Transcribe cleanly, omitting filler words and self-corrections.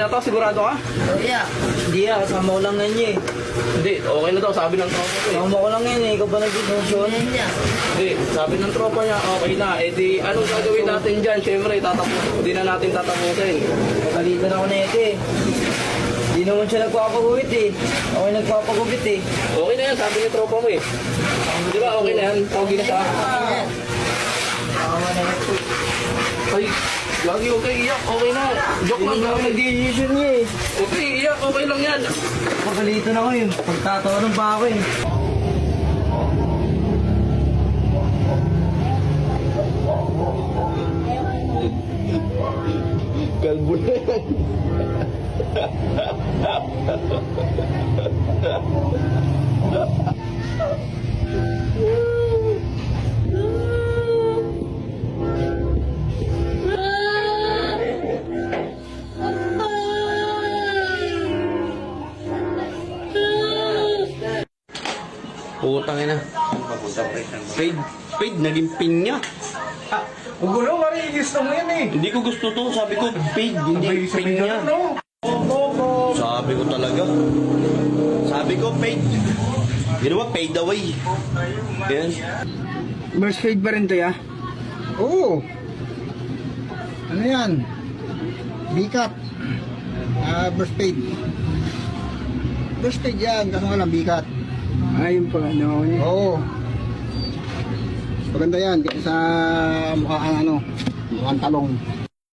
kaya to? Sigurado ka? Oh, yeah. Hindi kasama ko lang yan eh. Hindi, okay na daw, sabi ng tropa ko eh. Kasama ko lang yan eh, ikaw ba nag-diskusyon? Yan niya. Hindi, sabi ng tropa niya, okay na. Eh di, anong gagawin natin dyan? Siyempre, hindi na natin tatapusin. Pagalitan ako na ito eh. Hindi naman siya nagpapagupit eh. Ako yung nagpapagupit eh. Okay na yan, sabi ng tropa mo eh. Di ba, okay na yan? Pogi na siya. Tama na ito. Ay, lagi okay, iyak, okay na. Joke lang, Hindi naman gawin. nag-decision niya eh. Okay, iyak, okay lang yan. Pagalitan ako yun. Pagtatawanan pa ako eh. Kalbo na yan. Putang ina. Paid, naging pinya. Gulo, Mari, gusto mo yan eh. Hindi ko gusto to, sabi ko paid, hindi pinya. No? Sabi ko talaga. Sabi ko paid. Ginawa paid away. Yan. Burst fade pa rin to, ya? Oo. Ano yan? Bikat. Burst fade. Burst fade yan, kaso nga lang bikat. Ayun pala, no? Oo. Maganda yan, kaya sa mukhang mukhang talong.